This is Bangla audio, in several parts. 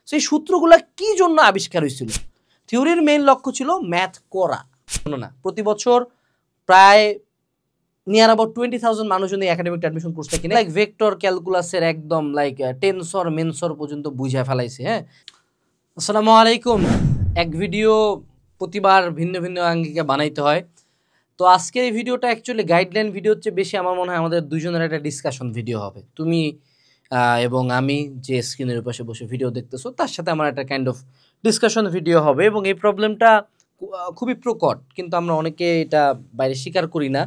সেই সূত্রগুলা কি জন্য আবিষ্কার হয়েছিল? থিওরির মেইন লক্ষ্য ছিল ম্যাথ করা। না, প্রতি বছর প্রায় নিয়ার অ্যাবাউট 20,000 মানুষজন এই একাডেমিক অ্যাডমিশন কোর্সটা কিনে লাইক ভেক্টর ক্যালকুলাসের একদম লাইক টেনসর মেনসর পর্যন্ত বুঝায় ফেলাইছে। হ্যাঁ, আসসালামু আলাইকুম। এক ভিডিও প্রতিবার ভিন্ন ভিন্ন আঙ্গিকে বানাইতে হয়। তো আজকের এই ভিডিওটা অ্যাকচুয়ালি গাইডলাইন ভিডিও হচ্ছে বেশি আমার মনে হয় আমাদের দুইজনের একটা ডিসকাশন ভিডিও হবে। তুমি এবং আমি যে স্ক্রিনের পাশে বসে ভিডিও দেখতেছো তার সাথে আমার একটা কাইন্ড অফ ডিসকাশন ভিডিও হবে। এবং এই প্রবলেমটা খুবই প্রকট, কিন্তু আমরা অনেকে এটা বাইরে স্বীকার করি না।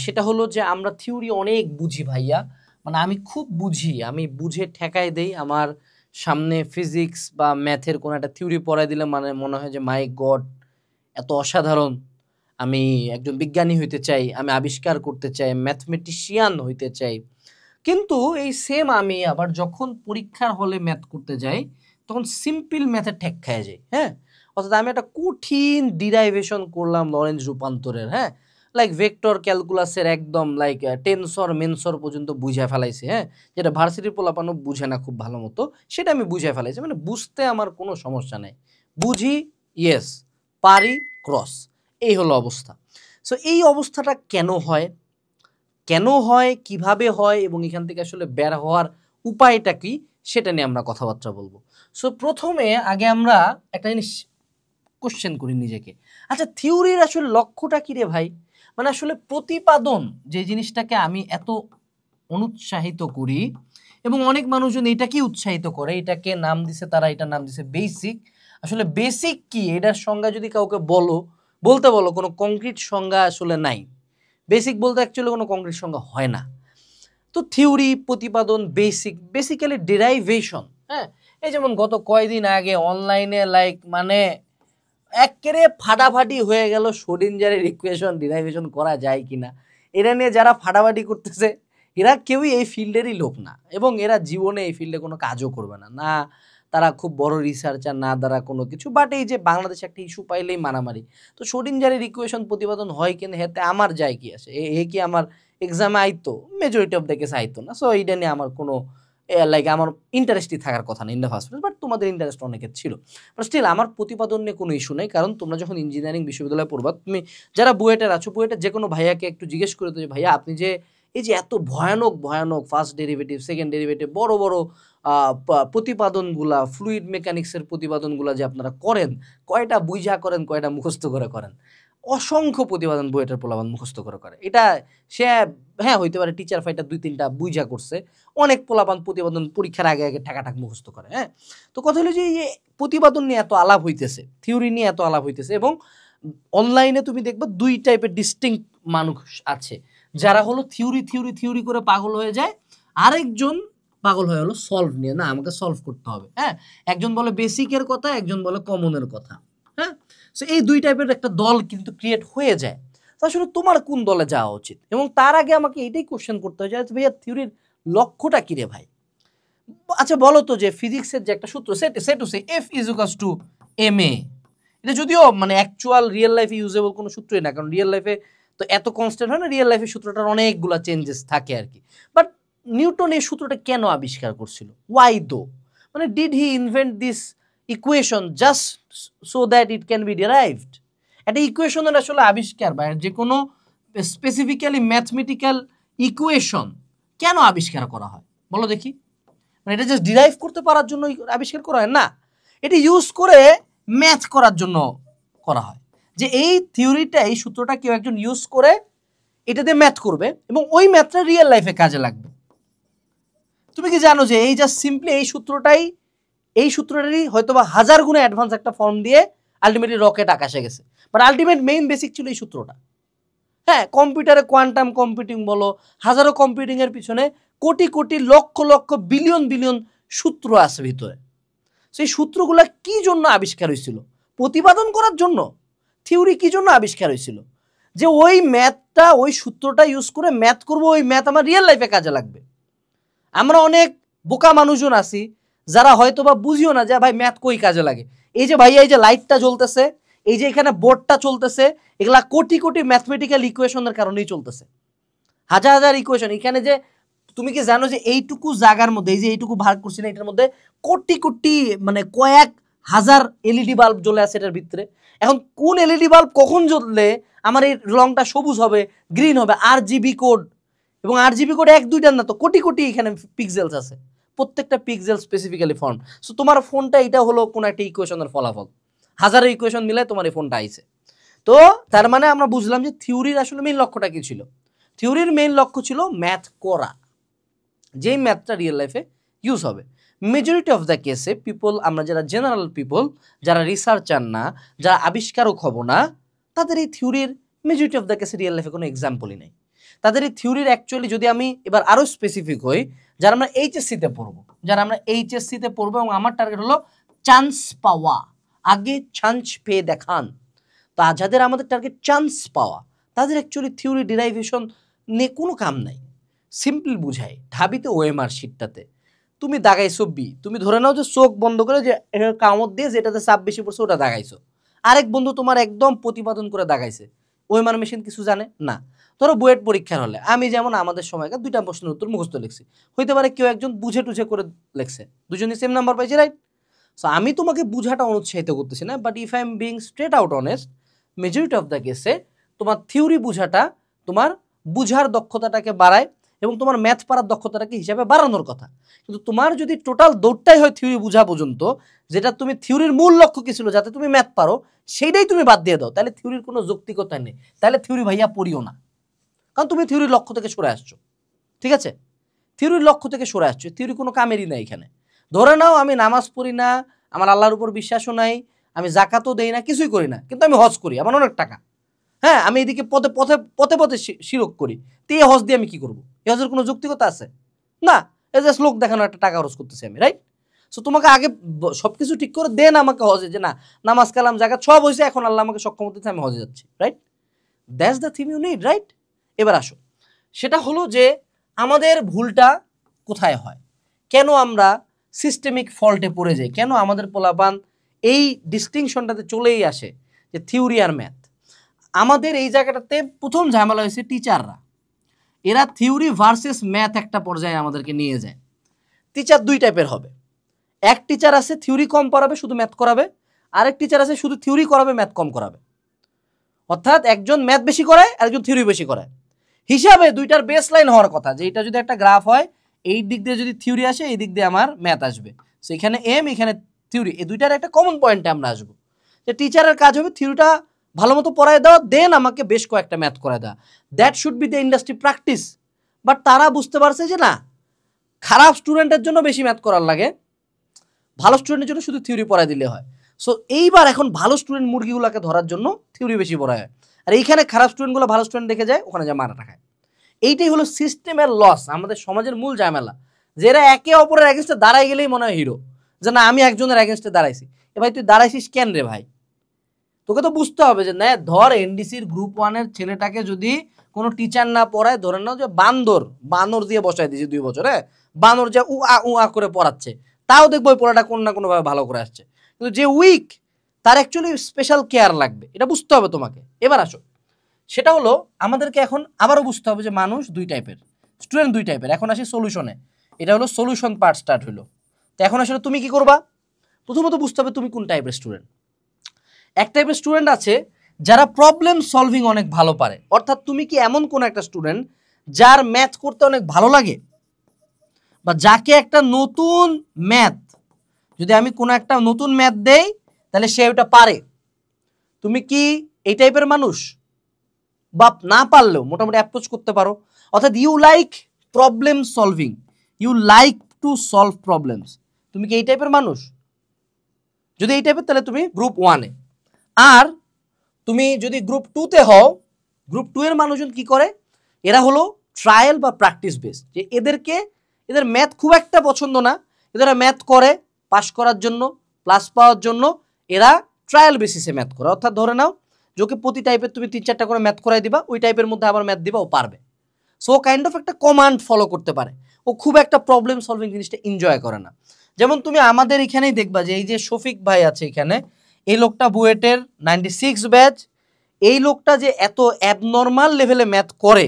সেটা হলো যে আমরা থিওরি অনেক বুঝি ভাইয়া, মানে আমি খুব বুঝি, আমি বুঝে ঠেকাই দেই। আমার সামনে ফিজিক্স বা ম্যাথের কোনো একটা থিওরি পড়াই দিলে মানে মনে হয় যে মাই গড এত অসাধারণ, আমি একজন বিজ্ঞানী হইতে চাই, আমি আবিষ্কার করতে চাই, ম্যাথমেটিশিয়ান হইতে চাই। কিন্তু এই সেম আমি আবার যখন পরীক্ষার হলে ম্যাথ করতে যাই তখন সিম্পল ম্যাথে ঠেক খায় যাই। হ্যাঁ, অর্থাৎ আমি একটা কঠিন ডিরাইভেশন করলাম লরেঞ্জ রূপান্তরের, হ্যাঁ, লাইক ভেক্টর ক্যালকুলাসের একদম লাইক টেনসর মেনসর পর্যন্ত বুঝায় ফেলাইছে। হ্যাঁ, যেটা ভার্সিটির পোলাপানো বুঝে না খুব ভালো মতো, সেটা আমি বুঝায় ফেলাইছি। মানে বুঝতে আমার কোনো সমস্যা নেই, বুঝি, ইয়েস, পারি, ক্রস, এই হলো অবস্থা। সো এই অবস্থাটা কেন হয়, কিভাবে হয় এবং এখান থেকে আসলে বের হওয়ার উপায়টা কি, সেটা নিয়ে আমরা কথাবার্তা বলবো। সো প্রথমে আগে আমরা একটা জিনিস কোশ্চেন করি নিজেকে, আচ্ছা থিওরির আসলে লক্ষ্যটা কি রে ভাই? মানে আসলে প্রতিপাদন যে জিনিসটাকে আমি এত অনুৎসাহিত করি এবং অনেক মানুষজন এটাকে উৎসাহিত করে, এটাকে নাম দিছে তারা, এটা নাম দিছে বেসিক। আসলে বেসিক কি, এটার সংজ্ঞা যদি কাউকে বলতে বলো, কোনো কংক্রিট সংজ্ঞা আসলে নাই। বেসিক বলতে অ্যাকচুয়ালি কোনো কংক্রিট সংজ্ঞা হয় না। তো থিওরি, প্রতিপাদন, বেসিক্যালি ডেরাইভেশন। হ্যাঁ, এই যেমন গত কয়েকদিন আগে অনলাইনে লাইক মানে একেবারে ফাটাফাটি হয়ে গেল শোডিঞ্জারের ইকুয়েশন ডেরাইভেশন করা যায় কিনা। এরা নিয়ে যারা ফাটাফাটি করতেছে এরা কেউই এই ফিল্ডেরই লোক না, এবং এরা জীবনে এই ফিল্ডে কোনো কাজও করবে না, না তারা খুব বড় রিসার্চার, না তারা কোনো কিছু। বাট এই যে বাংলাদেশে একটা ইস্যু পাইলেই মারামারি, তো শোডিঞ্জারের ইকুয়েশন প্রতিপাদন হয় কিনা হেতে আমার যায় কি আছে? এ কি আমার এক্সামে আইতো? মেজরিটি অফ দ্য কেস আইতো না। সো এইটা নিয়ে আমার কোনো লাইক আমার ইন্টারেস্টই থাকার কথা না in the first place. But তোমাদের ইন্টারেস্ট অনেকের ছিল। বাট স্টিল আমার প্রতিপাদন নিয়ে কোনো ইস্যু নেই, কারণ তোমরা যখন ইঞ্জিনিয়ারিং বিশ্ববিদ্যালয়ে পড়বা, তুমি যারা বুয়েটের আছো, বুয়েটের যে কোনো ভাইয়াকে একটু জিজ্ঞেস করে তো যে ভাইয়া আপনি যে এই যে এত ভয়ানক ভয়ানক ফার্স্ট ডেরিভেটিভ, সেকেন্ড ডেরিভেটিভ, বড় বড় প্রতিপাদনগুলা, ফ্লুইড মেকানিক্সের প্রতিপাদনগুলা যে আপনারা করেন, কয়টা বুঝা করেন, কয়টা মুখস্থ করে করেন? অসংখ্য প্রতিপাদন বুয়েটের পোলাপান মুখস্থ করে। এটা সে হ্যাঁ হইতে পারে টিচার ফাইটার 2-3টা বুঝা করছে, অনেক পোলাপান প্রতিপাদন পরীক্ষার আগে আগে ঠাকাঠাক মুখস্থ করে। হ্যাঁ, তো কথা হলো যে এই প্রতিপাদন নিয়ে এত আলাপ হইতেছে, থিওরি নিয়ে এত আলাপ হইতেছে, এবং অনলাইনে তুমি দেখবে দুই টাইপের ডিস্টিংক্ট মানুষ আছে, যারা হলো থিওরি করে পাগল হয়ে যায়, আরেকজন পাগল হয়ে হলো সলভ নিয়ে, না আমাকে সলভ করতে হবে। হ্যাঁ, একজন বলে বেসিকের কথা, একজন বলে কমনের কথা। হ্যাঁ, সো এই দুই টাইপের একটা দল কিন্তু ক্রিয়েট হয়ে যায়। আসলে তোমার কোন দলে যাওয়া উচিত? এবং তার আগে আমাকে এইটাই কোশ্চেন করতে হয় যে ভাইয়া থিওরির লক্ষ্যটা কি রে ভাই? আচ্ছা বলো তো, যে ফিজিক্সের যে একটা সূত্র F = ma, এটা যদিও মানে অ্যাকচুয়াল রিয়েল লাইফে ইউজেবল কোনো সূত্রই না, কারণ রিয়েল লাইফে তো এত কনস্ট্যান্ট হয় না, রিয়েল লাইফে সূত্রটার অনেকগুলো চেঞ্জেস থাকে আর কি। বাট নিউটন এই সূত্রটা কেন আবিষ্কার করছিল? ওয়াই দো? মানে did he invent this equation just so that it can be derived? একটা ইকুয়েশনের আসলে আবিষ্কার বা যে কোনো স্পেসিফিক্যালি ম্যাথমেটিক্যাল ইকুয়েশন কেন আবিষ্কার করা হয় বলো দেখি? মানে এটা জাস্ট ডিরাইভ করতে পারার জন্য আবিষ্কার করা হয় না, এটা ইউজ করে ম্যাথ করার জন্য করা হয়। যে এই থিওরিটা, এই সূত্রটা কেউ একজন ইউজ করে এটাতে ম্যাথ করবে এবং ওই ম্যাথটা রিয়েল লাইফে কাজে লাগবে। তুমি কি জানো যে এই জাস্ট সিম্পলি এই সূত্রটারই হয়তো বা 1000 গুণে অ্যাডভান্স একটা ফর্ম দিয়ে আলটিমেটলি রকেট আকাশে গেছে, বাট আলটিমেট মেইন বেসিক ছিল এই সূত্রটা। হ্যাঁ, কম্পিউটারে কোয়ান্টাম কম্পিউটিং বলো, হাজারো কম্পিউটিংয়ের পিছনে কোটি কোটি লক্ষ লক্ষ বিলিয়ন বিলিয়ন সূত্র আছে ভিতরে। সেই সূত্রগুলো কি জন্য আবিষ্কার হয়েছিল? প্রতিপাদন করার জন্য। থিওরি কি জন্য আবিষ্কার হয়েছিল? যে ওই ম্যাথটা, ওই সূত্রটা ইউজ করে ম্যাথ করব, ওই ম্যাথ আমার রিয়েল লাইফে কাজে লাগবে। আমরা অনেক বোকা মানুষজন আছি যারা হয়তো বা বুঝিও না যে ভাই ম্যাথ কই কাজে লাগে। এই যে ভাইয়া এই যে লাইটটা জ্বলতেছে, এই যে এখানে বোর্ডটা চলতেছে, এগুলা কোটি কোটি ম্যাথমেটিক্যাল ইকুয়েশনের কারণেই চলতেছে। হাজার হাজার ইকুয়েশন, এখানে যে তুমি কি জানো যে এইটুকু জায়গার মধ্যে, এই যে এইটুকু ভাগ করছি না, এটার মধ্যে কোটি কোটি মানে কয়েক হাজার এলইডি বাল্ব জ্বলে আছে এটার ভিতরে। এখন কোন এলইডি বাল্ব কখন জ্বললে আমার এই রংটা সবুজ হবে, গ্রিন হবে, RGB কোড, এবং RGB কোড এক দুইটার না তো, কোটি কোটি এখানে পিক্সেলস আছে, প্রত্যেকটা পিক্সেল স্পেসিফিক্যালি ফর্ম। সো তোমার ফোনটা এটা হলো কোন একটা ইকুয়েশনের ফলাফল, হাজারো ইকুয়েশন মিলে তোমার এই ফোনটা আইছে। তো তার মানে আমরা বুঝলাম যে থিওরির আসলে মেইন লক্ষ্যটা কি ছিল। থিওরির মেইন লক্ষ্য ছিল ম্যাথ করা, যেই ম্যাথটা রিয়েল লাইফে ইউজ হবে। মেজরিটি অফ দ্য কেসে পিপল, আমরা যারা জেনারেল পিপল, যারা রিসার্চার না, যারা আবিষ্কারক হব না, তাদের এই থিওরির মেজরিটি অফ দ্য কেসে রিয়েল লাইফে কোনো এক্সাম্পলই নেই। তাদের এই থিওরির অ্যাকচুয়ালি যদি আমি এবার আরও স্পেসিফিক হই, যারা আমরা এইচএসসিতে পড়বো, এবং আমার টার্গেট হলো চান্স পাওয়া, আগে চান্স পেয়ে দেখান। তা যাদের আমাদের টার্গেট চান্স পাওয়া, তাদের অ্যাকচুয়ালি থিওরি ডিরাইভেশন নিয়ে কোনো কাম নাই। সিম্পল বুঝাই, ঢাবিতে ওএমআর শিটটাতে তুমি দাগাইছো বি, তুমি ধরে নাও যে চোখ বন্ধ করে যে কামড় দিয়ে যেটাতে চাপ বেশি পড়ছে ওটা দাগাইছো, আরেক বন্ধু তোমার একদম প্রতিপাদন করে দাগাইছে। ওএমআর মেশিন কিছু জানে না। ধরো বুয়েট পরীক্ষার হলে আমি যেমন আমাদের সময়কার 2টা প্রশ্নের উত্তর মুখস্থ লিখছি, হইতে পারে কেউ একজন বুঝে টুঝে করে লিখছে, দুজনই সেম নাম্বার পাইছে, রাইট? সো আমি তোমাকে বুঝাটা অনুৎসাহিত করতেছি না, but if I am being straight out honest, majority of the কেসে তোমার থিওরি বুঝাটা তোমার বুঝার দক্ষতাটাকে বাড়ায় এবং তোমার ম্যাথ পারার দক্ষতাটাকে হিসাবে বাড়ানোর কথা। কিন্তু তোমার যদি টোটাল দৌড়টাই হয় থিওরি বুঝা পর্যন্ত, যেটা তুমি থিওরির মূল লক্ষ্য কি ছিল যাতে তুমি ম্যাথ পারো, সেইটাই তুমি বাদ দিয়ে দাও, তাহলে থিওরির কোনো যৌক্তিকতা নেই, তাহলে থিওরি ভাইয়া পড়িও না, কারণ তুমি থিওরির লক্ষ্য থেকে সরে আসছো। ঠিক আছে, থিওরির লক্ষ্য থেকে সরে আসছো, থিওরি কোনো কামেরই না এখানে। ধরে নাও আমি নামাজ পড়ি না, আমার আল্লাহর উপর বিশ্বাসও নাই, আমি জাকাতও দেই না, কিছুই করি না, কিন্তু আমি হজ করি, আমার অনেক টাকা, হ্যাঁ, আমি এদিকে পথে পথে পথে পথে শিরক করি, তো এই হজ দিয়ে আমি কি করবো? এই হজের কোনো যৌক্তিকতা আছে? না, এই জাস্ট লোক দেখানো একটা টাকা খরচ করতেছি আমি, রাইট? সো তোমাকে আগে সবকিছু ঠিক করে দেন আমাকে হজে, যে না নামাজ কালাম জাকাত সব হয়েছে, এখন আল্লাহ আমাকে সক্ষম দিচ্ছে, আমি হজে যাচ্ছি, right? That's the theme you need, right? এবার আসো, সেটা হলো যে আমাদের ভুলটা কোথায় হয়, কেন আমরা সিস্টেমিক ফল্টে পড়ে যাই, কেন আমাদের পোলাপান এই ডিস্টিংশনটাতে চলেই আসে যে থিওরি আর ম্যাথ। আমাদের এই জায়গাটাতে প্রথম ঝামেলা হয়েছে টিচাররা, এরা থিওরি ভার্সেস ম্যাথ একটা পর্যায়ে আমাদেরকে নিয়ে যায়। টিচার 2 টাইপের হবে, এক টিচার আছে থিওরি কম পড়াবে শুধু ম্যাথ করাবে, আরেক টিচার আছে শুধু থিওরি করাবে ম্যাথ কম করাবে। অর্থাৎ একজন ম্যাথ বেশি করায় আরেকজন থিওরি বেশি করায়। হিসাবে দুইটার বেস লাইন হওয়ার কথা যে এটা যদি একটা গ্রাফ হয়, এই দিক দিয়ে যদি থিওরি আসে, এই দিক দিয়ে আমার ম্যাথ আসবে, সো এখানে এম এখানে থিওরি, এই দুইটার একটা কমন পয়েন্টে আমরা আসবো। যে টিচারের কাজ হবে থিওরিটা ভালো মতো পড়ায় দেওয়া, দেন আমাকে বেশ কয়েকটা ম্যাথ করায় দেওয়া, that should be the industry practice. But তারা বুঝতে পারছে যে না, খারাপ স্টুডেন্টের জন্য বেশি ম্যাথ করার লাগে, ভালো স্টুডেন্টের জন্য শুধু থিওরি পড়ায় দিলে হয়। সো এইবার এখন ভালো স্টুডেন্ট মুরগিগুলোকে ধরার জন্য থিওরি বেশি পড়ায় হয়, আর এইখানে খারাপ স্টুডেন্টগুলো ভালো স্টুডেন্ট দেখে যায়, ওখানে যায় মারাটা খায়। এইটাই হলো সিস্টেমের লস, আমাদের সমাজের মূল ঝামেলা। যারা একে অপরের এগেনস্টে দাঁড়াই গেলেই মনে হয় হিরো, যে না আমি একজনের এগেনস্টে দাঁড়াইছি। এ ভাই তুই দাঁড়াইছিস কেন রে ভাই? তোকে তো বুঝতে হবে যে না, ধর এনডিসির গ্রুপ 1-এর ছেলেটাকে যদি কোনো টিচার না পড়ায়, ধরে নাও যে বানর দিয়ে বসায় দিয়েছে 2 বছর, হ্যাঁ, বানর যে উ আ করে পড়াচ্ছে, তাও দেখবো ওই পড়াটা কোনো না কোনোভাবে ভালো করে আসছে। কিন্তু যে উইক, তার অ্যাকচুয়ালি স্পেশাল কেয়ার লাগবে, এটা বুঝতে হবে তোমাকে। এবার আসো, সেটা হলো আমাদেরকে এখন আবারও বুঝতে হবে যে মানুষ 2 টাইপের, স্টুডেন্ট 2 টাইপের। এখন আসি সলিউশনে, এটা হলো সলিউশন পার্ট স্টার্ট হলো। তো এখন আসলে তুমি কি করবা? প্রথমত বুঝতে হবে তুমি কোন টাইপের স্টুডেন্ট। এক টাইপের স্টুডেন্ট আছে যারা প্রবলেম সলভিং অনেক ভালো পারে, অর্থাৎ তুমি কি এমন কোন একটা স্টুডেন্ট যার ম্যাথ করতে অনেক ভালো লাগে, বা যাকে একটা নতুন ম্যাথ, যদি আমি কোনো একটা নতুন ম্যাথ দেই তাহলে সে ওটা পারে? তুমি কি এই টাইপের মানুষ? বা না পারলেও মোটামুটি অ্যাপ্রোচ করতে পারো, অর্থাৎ you like problem solving, you like to solve problems, তুমি কি এই টাইপের মানুষ? যদি এই টাইপের তাহলে তুমি গ্রুপ 1-এ। আর তুমি যদি গ্রুপ 2-তে হও, গ্রুপ 2-এর মানুষজন কি করে, এরা হলো ট্রায়াল বা প্র্যাকটিস বেস, যে এদের ম্যাথ খুব একটা পছন্দ না, এরা ম্যাথ করে পাস করার জন্য, প্লাস পাওয়ার জন্য, এরা ট্রায়াল বেসিসে ম্যাথ করে। অর্থাৎ ধরে নাও যে ওকে প্রতি টাইপের তুমি 3-4টা করে ম্যাথ করাই দিবা, ওই টাইপের মধ্যে আবার ম্যাথ দিবা, ও পারবে। সো কাইন্ড অফ একটা কমান্ড ফলো করতে পারে, ও খুব একটা প্রবলেম সলভিং জিনিসটা এনজয় করে না। যেমন তুমি আমাদের এখানেই দেখবা যে এই যে শফিক ভাই আছে এখানে, এই লোকটা বুয়েটের 96 ব্যাচ, এই লোকটা যে এত অ্যাবনর্মাল লেভেলে ম্যাথ করে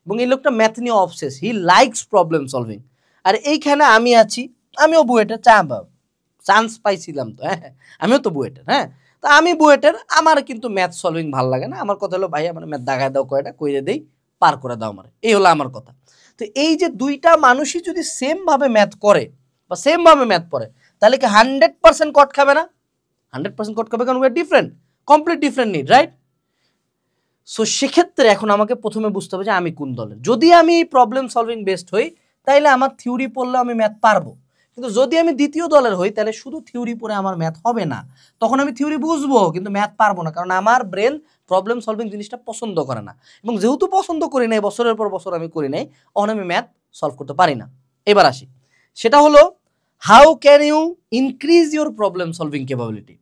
এবং এই লোকটা ম্যাথ নিয়ে obsess, he likes problem solving. আর এইখানে আমি আছি, আমিও বুয়েটের চান্স পাইছিলাম তো, হ্যাঁ আমিও তো বুয়েটের, হ্যাঁ তো আমি বুয়েটের, আমার কিন্তু ম্যাথ সলভিং ভালো লাগে না। আমার কথা হলো ভাই আমার ম্যাথ দাগায় দাও, কয়টা কইরে দেই, পার করে দাও আমার, এই হলো আমার কথা। তো এই যে দুইটা মানুষই যদি সেম ভাবে ম্যাথ করে বা সেম ভাবে ম্যাথ পড়ে, তাহলে কি 100% কট খাবে না? 100% কট খাবে, কারণ we are different, complete different need, right? So সেক্ষেত্রে এখন আমাকে প্রথমে বুঝতে হবে যে আমি কোন দলের। যদি আমি প্রবলেম সলভিং বেসড হই, তাইলে আমার থিওরি পড়লে আমি ম্যাথ পারবো। কিন্তু যদি আমি দ্বিতীয় দলের হই, তাহলে শুধু থিওরি পড়ে আমার ম্যাথ হবে না। তখন আমি থিওরি বুঝবো কিন্তু ম্যাথ পারবো না, কারণ আমার ব্রেন প্রবলেম সলভিং জিনিসটা পছন্দ করে না। এবং যেহেতু পছন্দ করি নাই, বছরের পর বছর আমি করি নাই, তখন আমি ম্যাথ সলভ করতে পারি না। এবার আসি, সেটা হলো how can you increase your problem solving capability.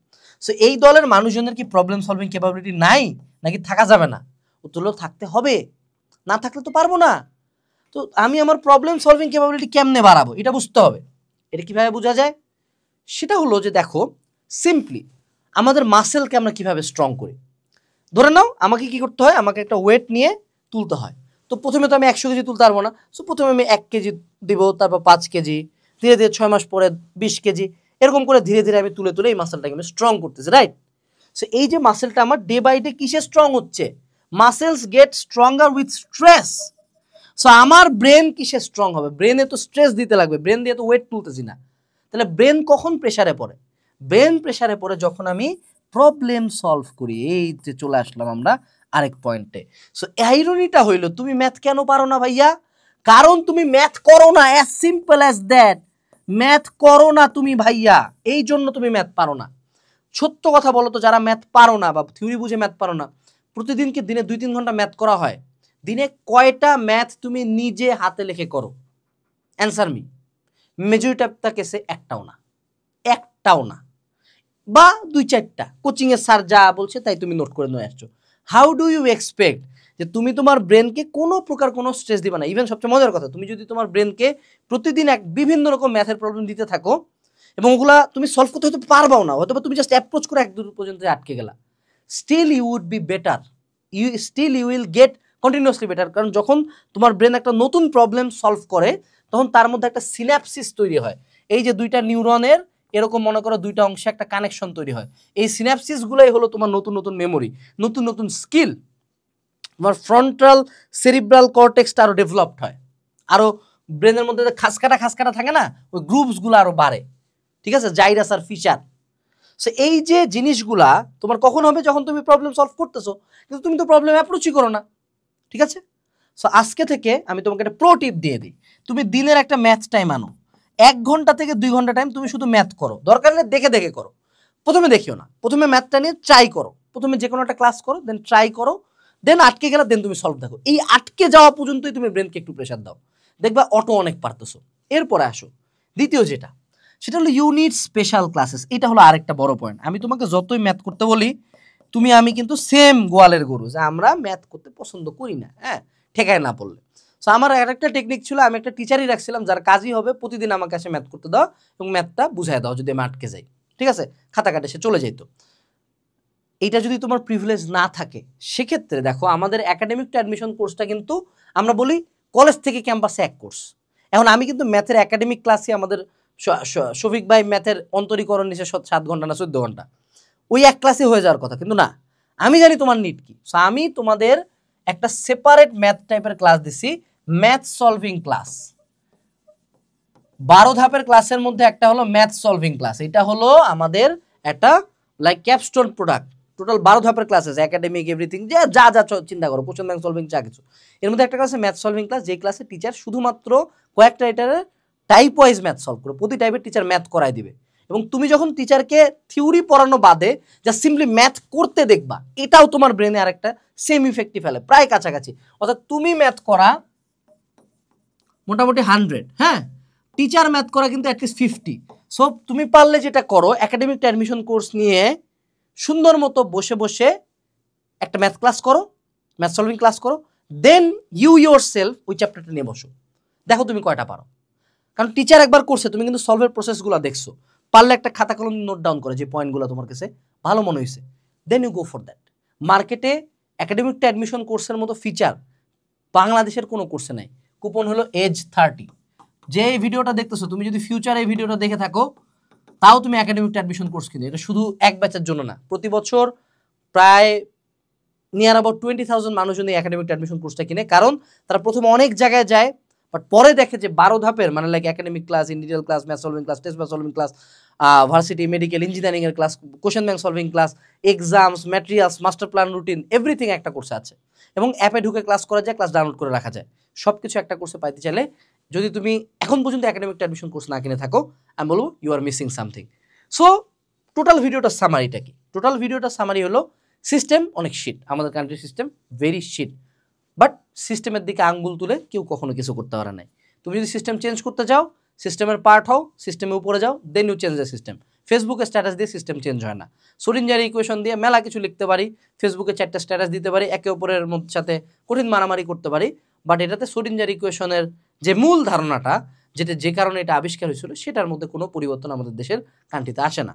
So এই দলের মানুষজনের কি প্রবলেম সলভিং ক্যাপাবিলিটি নাই, নাকি থাকা যাবে না? উত্তর হলো থাকতে হবে, না থাকলে তো পারবো না। তো আমি আমার প্রবলেম সলভিং ক্যাপাবিলিটি কেমনে বাড়াবো, এটা বুঝতে হবে। এটা কিভাবে বোঝা যায়? সেটা হলো যে দেখো, সিম্পলি আমাদের মাসেলকে আমরা কিভাবে স্ট্রং করি। ধরে নাও আমাকে কি করতে হয়, আমাকে একটা ওয়েট নিয়ে তুলতে হয়। তো প্রথমে তো আমি 100 কেজি তুলতে পারবো না। সো প্রথমে আমি 1 কেজি দিব, তারপর 5 কেজি, ধীরে ধীরে 6 মাস পরে 20 কেজি, এরকম করে ধীরে ধীরে আমি তুলে তুলে এই মাসেলটাকে আমি স্ট্রং করতেছি, রাইট? সো এই যে মাসেলটা আমার ডে বাই ডে কিসে স্ট্রং হচ্ছে? Muscles get stronger with stress. So আমার ব্রেন কিসে স্ট্রং হবে? ব্রেনে তো স্ট্রেস দিতে লাগবে, ব্রেন দিয়ে তো ওয়েট তুলতেছি না। তাহলে ব্রেন কখন প্রেসারে পড়ে? ব্রেন প্রেসারে পড়ে যখন আমি প্রবলেম সলভ করি। এই যে চলে আসলাম আমরা আরেক পয়েন্টে। সো আইরনিটা হইলো, তুমি ম্যাথ কেন পারো না ভাইয়া? কারণ তুমি ম্যাথ করো না, as simple as that. Math করো না তুমি ভাইয়া, এই জন্য তুমি ম্যাথ পারো না। সত্য কথা বলো তো, যারা ম্যাথ পারো না বা থিওরি বুঝে ম্যাথ পারো না, প্রতিদিন কি দিনে 2-3 ঘন্টা ম্যাথ করা হয়? দিনে কয়টা ম্যাথ তুমি নিজে হাতে লিখে করো? Answer me. Majority of the কেসে একটাও না, একটাও না, বা 2-4টা কোচিংয়ের স্যার যা বলছে তাই তুমি নোট করে নিয়ে আসছো। হাউ ডু ইউ এক্সপেক্ট যে তুমি তোমার ব্রেনকে কোনো প্রকার কোনো স্ট্রেস দিবে না? ইভেন সবচেয়ে মজার কথা, তুমি যদি তোমার ব্রেনকে প্রতিদিন বিভিন্ন রকম ম্যাথের প্রবলেম দিতে থাকো এবং ওগুলা তুমি সলভ করতে হয়তো পারবাও না, হয়তো তুমি জাস্ট অ্যাপ্রোচ করে 1-2 পর্যন্ত আটকে গেলা, still you would be better, you will get continuously better. কারণ যখন তোমার ব্রেন একটা নতুন প্রবলেম সলভ করে, তখন তার মধ্যে একটা সিন্যাপসিস তৈরি হয়। এই যে দুইটা নিউরনের এরকম মনে করো দুইটা অংশে একটা কানেকশন তৈরি হয়। এই সিন্যাপসিসগুলোই হলো তোমার নতুন নতুন মেমোরি, নতুন নতুন স্কিল। তোমার ফ্রন্টাল সেরিব্রাল কর্টেক্সটা আরও ডেভেলপড হয়, আরও ব্রেনের মধ্যে যে খাসকাটা থাকে না, ওই গ্রুপসগুলো আরও বাড়ে, ঠিক আছে, জাইরাস আর ফিচার। সো এই যে জিনিসগুলা তোমার কখন হবে? যখন তুমি প্রবলেম সলভ করতেছো, কিন্তু তুমি তো প্রবলেম অ্যাপ্রোচই করো না, ঠিক আছে? সো আজকে থেকে আমি তোমাকে একটা প্রো টিপ দিয়ে দিই। তুমি দিনের একটা ম্যাথ টাইম আনো, 1 ঘন্টা থেকে 2 ঘন্টা টাইম তুমি শুধু ম্যাথ করো, দরকার হলে দেখে দেখে করো। প্রথমে দেখিও না, প্রথমে ম্যাথটা নিয়ে ট্রাই করো, প্রথমে যে কোনো একটা ক্লাস করো, দেন ট্রাই করো, দেন আটকে গেলে দেন তুমি সলভ দেখো। এই আটকে যাওয়া পর্যন্তই তুমি ব্রেনকে একটু প্রেশার দাও, দেখবা অটো অনেক পারতেছো। এরপরে আসো দ্বিতীয় যেটা, সেটা হলো ইউনিট স্পেশাল ক্লাসেস। এটা হলো আরেকটা বড় পয়েন্ট। আমি তোমাকে যতই ম্যাথ করতে বলি, আমি কিন্তু সেম গোয়ালের গরু, যে আমরা ম্যাথ করতে পছন্দ করি না, হ্যাঁ, ঠেকায় না পড়লে। সো আমার আরেকটা টেকনিক ছিল, আমি একটা টিচারই রাখছিলাম যার কাজই হবে প্রতিদিন আমার কাছে ম্যাথ করতে দাও এবং ম্যাথটা বুঝাই দাও যদি আমি আটকে যাই, ঠিক আছে, খাতা কাটে সে চলে যাইতো। এইটা যদি তোমার প্রিভিলেজ না থাকে, সেক্ষেত্রে দেখো আমাদের একাডেমিক টু অ্যাডমিশন কোর্সটা কিন্তু আমরা বলি কলেজ থেকে ক্যাম্পাসে এক কোর্স। এখন আমি কিন্তু ম্যাথের একাডেমিক ক্লাসে আমাদের শফিক ভাই ম্যাথের অন্তরীকরণ নিচে 7 ঘন্টা না 14 ঘন্টা, ওই এক ক্লাসে হয়ে যাওয়ার কথা, কিন্তু না, আমি জানি তোমার নিড কি। সো আমি তোমাদের একটা সেপারেট ম্যাথ টাইপের ক্লাস দিছি, ম্যাথ সলভিং ক্লাস। 12 ধাপের ক্লাসের মধ্যে একটা হলো ম্যাথ সলভিং ক্লাস। এটা হলো আমাদের একটা লাইক ক্যাপস্টোন প্রোডাক্ট। টোটাল 12 ধাপের ক্লাস আছে, একাডেমিক এভরিথিং, যা যা চিন্তা করো, কোশ্চেন ব্যাংক সলভিং যা কিছু, এর মধ্যে একটা ক্লাস ম্যাথ সলভিং ক্লাস, যে ক্লাসে টিচার শুধুমাত্র কয়েকটা রাইটারের টাইপ ওয়াইজ ম্যাথ সলভ করো, প্রতি টাইপের টিচার ম্যাথ করাই দিবে। এবং তুমি যখন টিচারকে থিওরি পড়ানো বাদে যা সিম্পলি ম্যাথ করতে দেখবা, এটাও তোমার ব্রেনে আরেকটা সেম ইফেক্টিভ ফেলে, প্রায় কাছাকাছি। অর্থাৎ তুমি ম্যাথ করা মোটামুটি 100, হ্যাঁ, টিচার ম্যাথ করা কিন্তু অ্যাটলিস্ট 50। সো তুমি পারলে যেটা করো, একাডেমিক অ্যাডমিশন কোর্স নিয়ে সুন্দর মতো বসে বসে একটা ম্যাথ ক্লাস করো, ম্যাথ সলভিং ক্লাস করো, দেন ইউ ইয়োর সেলফ ওই চ্যাপ্টারটা নিয়ে বসো, দেখো তুমি কয়টা পারো। কারণ টিচার একবার করছে, তুমি কিন্তু সলভের প্রসেসগুলো দেখছো, পারলে একটা খাতা কলম নোট ডাউন করে যে পয়েন্টগুলো তোমার কাছে ভালো মনে হয়েছে, then you go for that. মার্কেটে একাডেমিক অ্যাডমিশন কোর্সের মতো ফিচার বাংলাদেশের কোনো কোর্সে নাই। কুপন হলো এজ 30। যে এই ভিডিওটা দেখতেছো, তুমি যদি ফিউচারে এই ভিডিওটা দেখে থাকো, তাও তুমি একাডেমিক অ্যাডমিশন কোর্স কিনে, এটা শুধু এক ব্যাচের জন্য না, প্রতি বছর প্রায় নিয়ার অ্যাবাউট 20,000 মানুষজন এই একাডেমিক অ্যাডমিশন কোর্সটা কিনে। কারণ তারা প্রথমে অনেক জায়গায় যায়, বাট পরে দেখে যে 12 ধাপের মানে like academic class, individual class, math solving class, test math solving class, varsity, medical, engineering এর class, question bank solving class, exams, materials, master plan, routine, everything একটা কোর্সে আছে। এবং অ্যাপে ঢুকে ক্লাস করা যায়, ক্লাস ডাউনলোড করে রাখা যায়। সব কিছু একটা কোর্সে পাইতে চাইলে, যদি তুমি এখন পর্যন্ত একাডেমিক অ্যাডমিশন কোর্স না কিনে থাকো, আমি বলবো you are missing something. So total ভিডিওটার সামারিটা কি? টোটাল ভিডিওটার সামারি হলো সিস্টেম অনেক শিট, আমাদের কান্ট্রির সিস্টেম ভেরি শিট, বাট সিস্টেমের দিকে আঙ্গুল তুলে কেউ কখনো কিছু করতে পারে নাই। তুমি যদি সিস্টেম চেঞ্জ করতে চাও, সিস্টেমের পার্ট হও, সিস্টেমের উপরে যাও, then you change the system. ফেসবুকে স্ট্যাটাস দিয়ে সিস্টেম চেঞ্জ হয় না। সোরিঞ্জারি ইকুয়েশন দিয়ে মেলা কিছু লিখতে পারি, ফেসবুকে 4টা স্ট্যাটাস দিতে পারি, একে অপরের সাথে কঠিন মারামারি করতে পারি, বাট এটাতে সোরিঞ্জারি ইকুয়েশনের যে মূল ধারণাটা, যেটা যে কারণে এটা আবিষ্কার হয়েছিল, সেটার মধ্যে কোনো পরিবর্তন আমাদের দেশের কান্ট্রিতে আসে না।